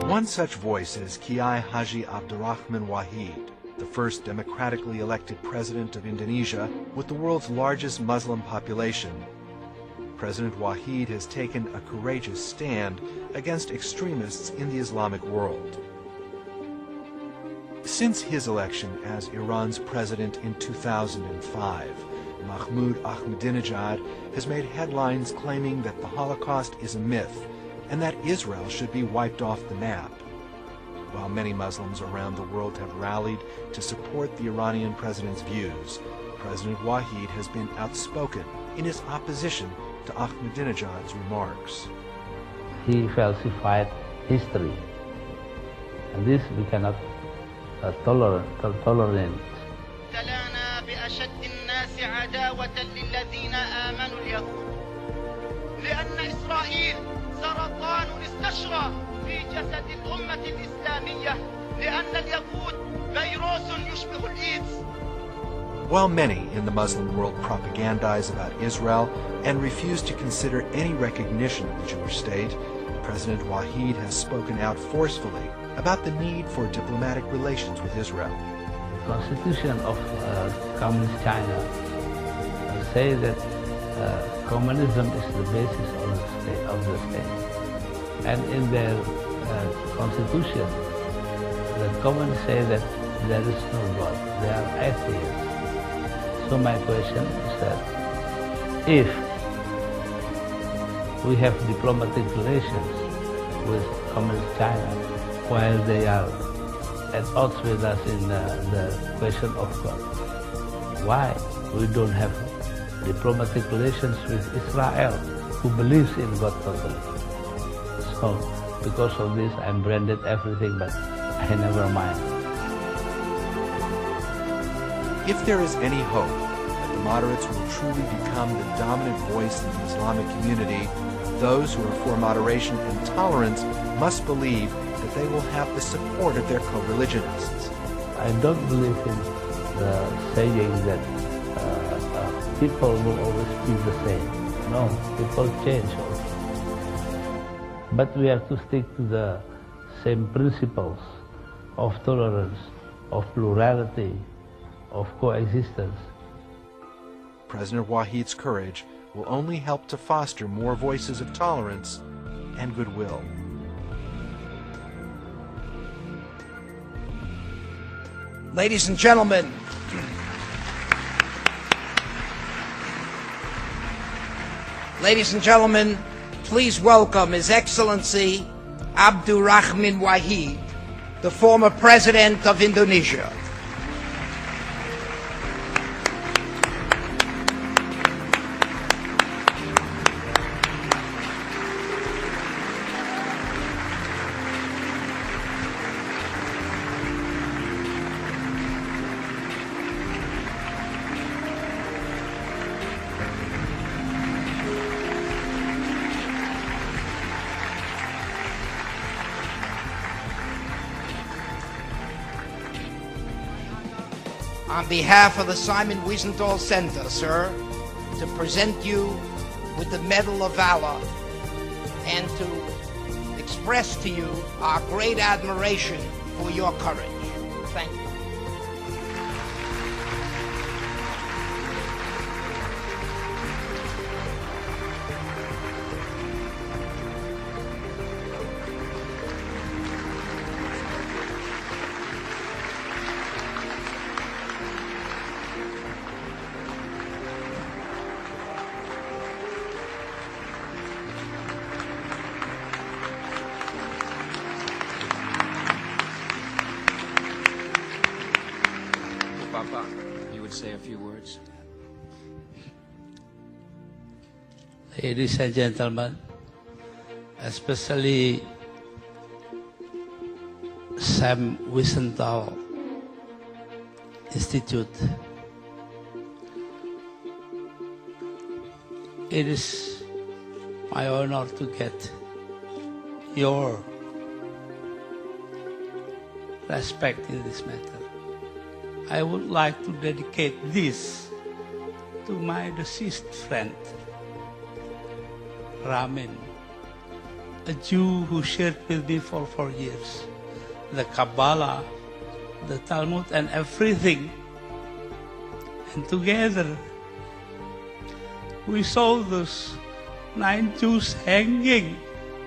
One such voice is Kiai Haji Abdurrahman Wahid, the first democratically elected president of Indonesia with the world's largest Muslim population. President Wahid has taken a courageous stand against extremists in the Islamic world. Since his election as Iran's president in 2005, Mahmoud Ahmadinejad has made headlines claiming that the Holocaust is a myth and that Israel should be wiped off the map. While many Muslims around the world have rallied to support the Iranian president's views, President Wahid has been outspoken in his opposition to Ahmadinejad's remarks. He falsified history, and this we cannot tolerate. ابتلانا بأشد الناس عداوة للذين آمنوا اليهود لأن إسرائيل سرطان استشرى في جسد الأمة الإسلامية لأن اليهود فيروس يشبه الإيدز. While many in the Muslim world propagandize about Israel and refuse to consider any recognition of the Jewish state, President Wahid has spoken out forcefully about the need for diplomatic relations with Israel. The Constitution of Communist China says that communism is the basis of the state. And in their constitution, the communists say that there is no God, they are atheists. So my question is that if we have diplomatic relations with Communist China while they are at odds with us in the question of God, why we don't have diplomatic relations with Israel, who believes in God totally? So because of this, I'm branded everything, but I never mind. If there is any hope that the moderates will truly become the dominant voice in the Islamic community, those who are for moderation and tolerance must believe that they will have the support of their co-religionists. I don't believe in the saying that people will always be the same. No, people change also. But we have to stick to the same principles of tolerance, of plurality, of coexistence. President Wahid's courage will only help to foster more voices of tolerance and goodwill. Ladies and gentlemen, please welcome His Excellency Abdurrahman Wahid, the former President of Indonesia. On behalf of the Simon Wiesenthal Center, sir, to present you with the Medal of Valor and to express to you our great admiration for your courage. Thank you. Papa, you would say a few words. Ladies and gentlemen, especially Sam Wiesenthal Institute, it is my honor to get your respect in this matter. I would like to dedicate this to my deceased friend, Ramin, a Jew who shared with me for 4 years. The Kabbalah, the Talmud, and everything. And together, we saw those 9 Jews hanging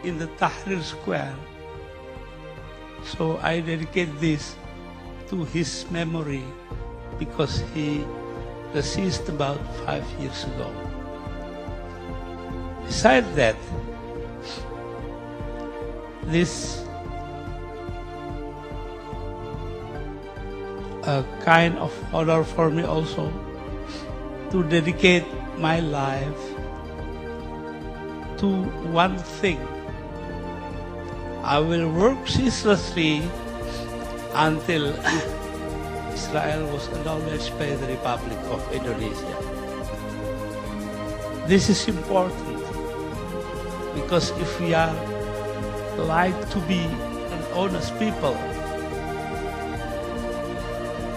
in the Tahrir Square. So I dedicate this to his memory because he deceased about 5 years ago. Besides that, this a kind of honor for me also to dedicate my life to one thing. I will work ceaselessly until Israel was acknowledged by the Republic of Indonesia. This is important because if we are like to be an honest people,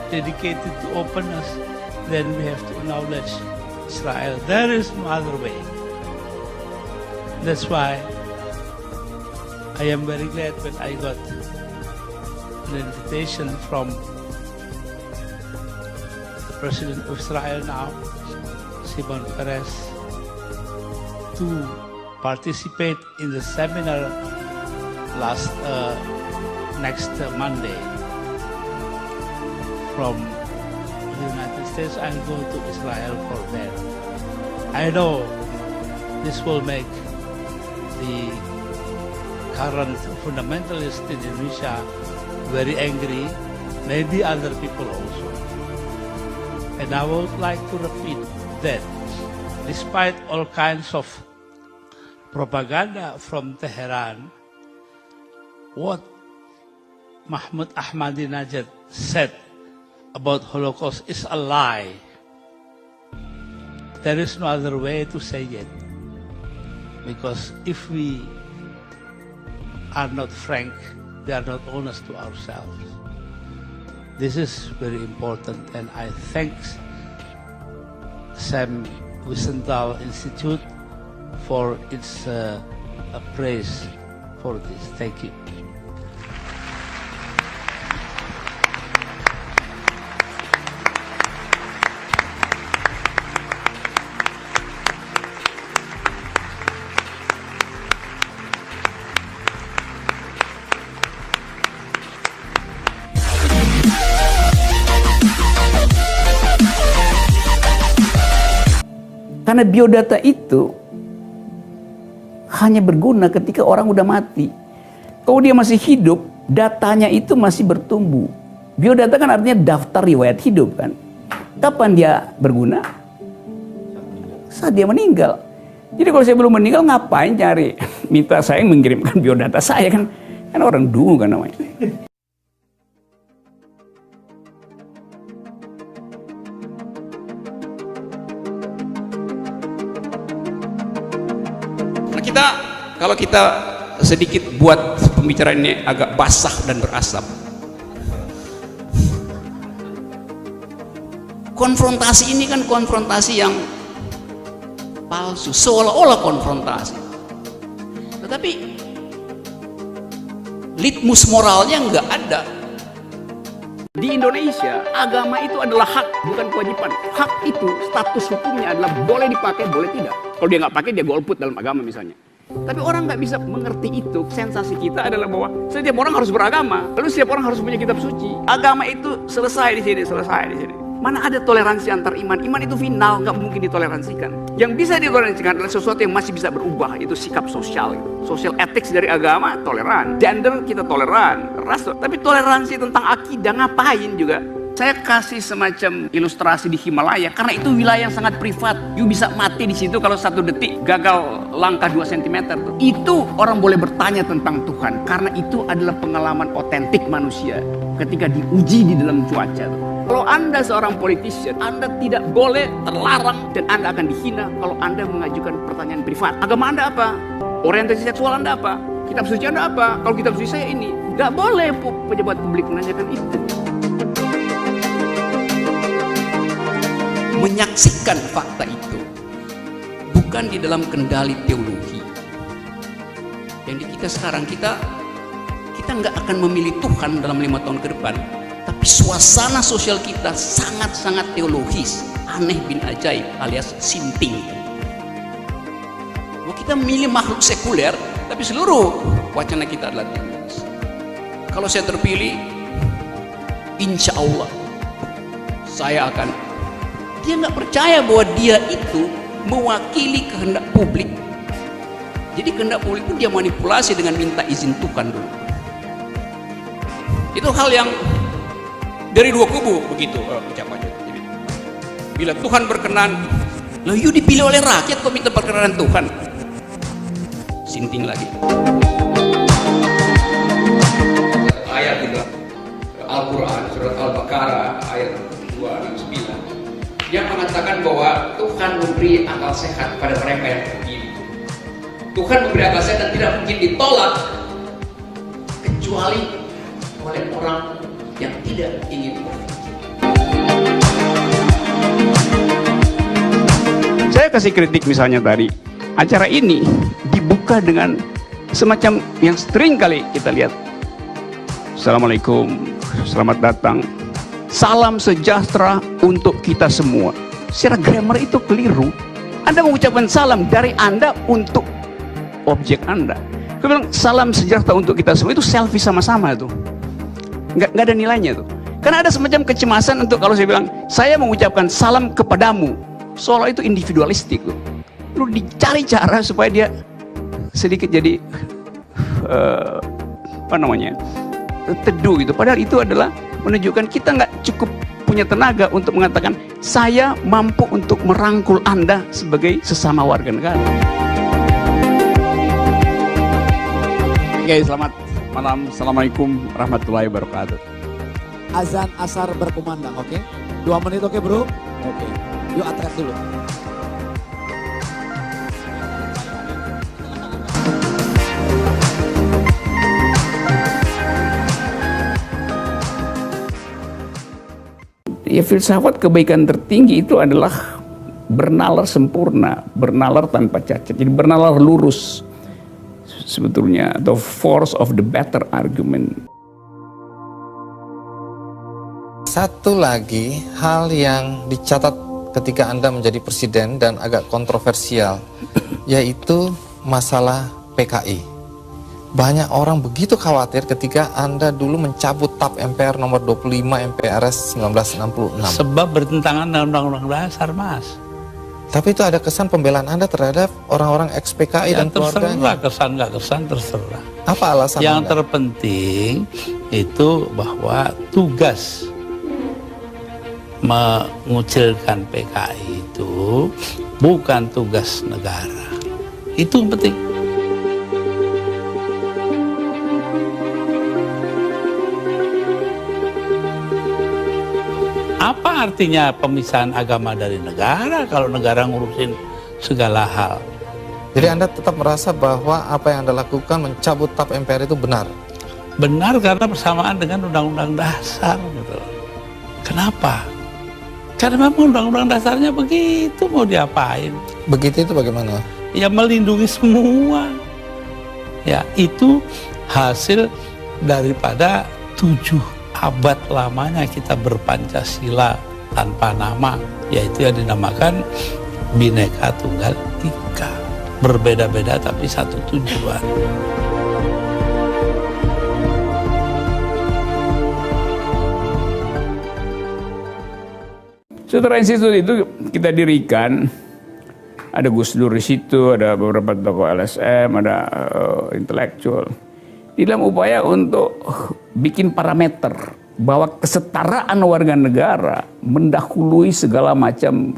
dedicated to openness, then we have to acknowledge Israel. There is no other way. That's why I am very glad when I got an invitation from the President of Israel now, Shimon Peres, to participate in the seminar next Monday. From the United States, I'll go to Israel for that. I know this will make the current fundamentalists in Indonesia very angry, maybe other people also. And I would like to repeat that despite all kinds of propaganda from Tehran, what Mahmud Ahmadinejad said about Holocaust is a lie. There is no other way to say it. Because if we are not frank, we are not honest to ourselves. This is very important, and I thank Sam Wiesenthal Institute for its praise for this. Thank you. Karena biodata itu hanya berguna ketika orang udah mati. Kalau dia masih hidup, datanya itu masih bertumbuh. Biodata kan artinya daftar riwayat hidup kan. Kapan dia berguna? Saat dia meninggal. Jadi kalau saya belum meninggal ngapain cari? Minta saya mengirimkan biodata saya kan orang dulu kan namanya. Kalau kita sedikit buat pembicaraan ini agak basah dan berasap. Konfrontasi ini kan konfrontasi yang palsu, seolah-olah konfrontasi. Tetapi litmus moralnya nggak ada. Di Indonesia, agama itu adalah hak, bukan kewajiban. Hak itu status hukumnya adalah boleh dipakai, boleh tidak. Kalau dia nggak pakai, dia golput dalam agama misalnya. Tapi orang nggak bisa mengerti itu. Sensasi kita adalah bahwa setiap orang harus beragama, lalu setiap orang harus punya kitab suci. Agama itu selesai di sini, selesai di sini. Mana ada toleransi antar iman? Iman itu final, nggak mungkin ditoleransikan. Yang bisa ditoleransikan adalah sesuatu yang masih bisa berubah, itu sikap sosial. Social ethics dari agama toleran, gender kita toleran, ras. Tapi toleransi tentang akidah ngapain juga? Saya kasih semacam ilustrasi di Himalaya karena itu wilayah yang sangat privat. You bisa mati di situ kalau 1 detik gagal langkah 2 cm. Itu orang boleh bertanya tentang Tuhan karena itu adalah pengalaman otentik manusia ketika diuji di dalam cuaca. Kalau Anda seorang politician, Anda tidak boleh terlarang dan Anda akan dihina kalau Anda mengajukan pertanyaan privat. Agama Anda apa? Orientasi seksual Anda apa? Kitab suci Anda apa? Kalau kitab suci saya ini. Gak boleh pejabat publik menanyakan itu. Menyaksikan fakta itu bukan di dalam kendali teologi, Yang di kita sekarang, kita nggak akan memilih Tuhan dalam 5 tahun ke depan, tapi suasana sosial kita sangat-sangat teologis, aneh bin ajaib alias sinting. Kita memilih makhluk sekuler, tapi seluruh wacana kita adalah teologis. Kalau saya terpilih, insya Allah saya akan. Dia nggak percaya bahwa dia itu mewakili kehendak publik. Jadi kehendak publik itu dia manipulasi dengan minta izin Tuhan dulu. Itu hal yang dari dua kubu begitu ucapannya. Bila Tuhan berkenan, lalu you dipilih oleh rakyat kok minta perkenanan Tuhan. Sinting lagi. Ayat di Al-Quran, surat Al-Baqarah ayat 269, yang mengatakan bahwa Tuhan memberi akal sehat pada mereka yang terpilih. Tuhan memberi akal sehat dan tidak mungkin ditolak kecuali oleh orang yang tidak ingin berpikir. Saya kasih kritik misalnya tadi, acara ini dibuka dengan semacam yang sering kali kita lihat. Assalamualaikum, selamat datang, salam sejahtera untuk kita semua. Secara grammar itu keliru. Anda mengucapkan salam dari Anda untuk objek Anda. Saya bilang salam sejahtera untuk kita semua, itu selfie sama-sama tuh. Nggak ada nilainya tuh. Karena ada semacam kecemasan untuk kalau saya bilang saya mengucapkan salam kepadamu, seolah itu individualistik tuh. Lu dicari cara supaya dia sedikit jadi teduh gitu. Padahal itu adalah menunjukkan kita nggak cukup punya tenaga untuk mengatakan saya mampu untuk merangkul Anda sebagai sesama warga negara. Oke, selamat malam. Assalamualaikum warahmatullahi wabarakatuh. Azan asar berkumandang, oke? 2 menit, oke bro? Oke, yuk atret dulu. Ya, filsafat kebaikan tertinggi itu adalah bernalar sempurna, bernalar tanpa cacat. Jadi bernalar lurus sebetulnya, atau force of the better argument. Satu lagi hal yang dicatat ketika Anda menjadi presiden dan agak kontroversial, yaitu masalah PKI. Banyak orang begitu khawatir ketika Anda dulu mencabut TAP MPR nomor 25 MPRS 1966. Sebab bertentangan dengan Undang-Undang Dasar, Mas. Tapi itu ada kesan pembelaan Anda terhadap orang-orang ex-PKI Ya, dan keluarganya. terserah, kesan nggak kesan terserah. Apa alasan Yang Anda? terpenting itu bahwa tugas mengucilkan PKI itu bukan tugas negara. Itu yang penting. Apa artinya pemisahan agama dari negara kalau negara ngurusin segala hal? Jadi Anda tetap merasa bahwa apa yang Anda lakukan mencabut TAP MPR itu benar? Benar karena bersamaan dengan Undang-Undang Dasar gitu. Kenapa? Karena memang Undang-Undang Dasarnya begitu, mau diapain? Begitu itu bagaimana? Ya melindungi semua. Ya itu hasil daripada 7 abad lamanya kita berpancasila tanpa nama, yaitu yang dinamakan Bhinneka Tunggal Ika. Berbeda-beda tapi satu tujuan. Setelah institut itu kita dirikan, ada Gus Dur di situ, ada beberapa tokoh LSM, ada intelektual, di dalam upaya untuk bikin parameter bahwa kesetaraan warga negara mendahului segala macam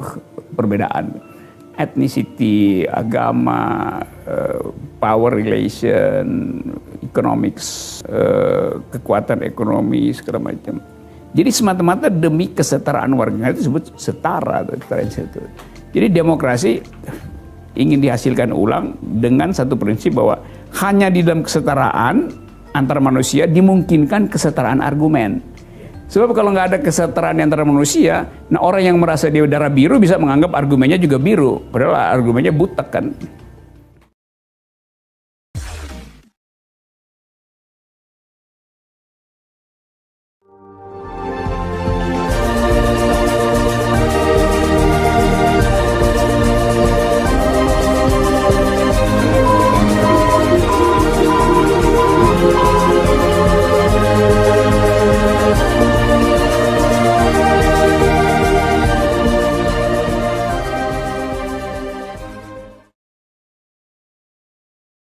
perbedaan, ethnicity, agama, power relation, economics, kekuatan ekonomi, segala macam. Jadi semata-mata demi kesetaraan warga negara itu disebut setara. Jadi demokrasi ingin dihasilkan ulang dengan satu prinsip bahwa hanya di dalam kesetaraan antara manusia dimungkinkan kesetaraan argumen. Sebab kalau nggak ada kesetaraan antara manusia, nah orang yang merasa dia darah biru bisa menganggap argumennya juga biru, padahal argumennya butek kan.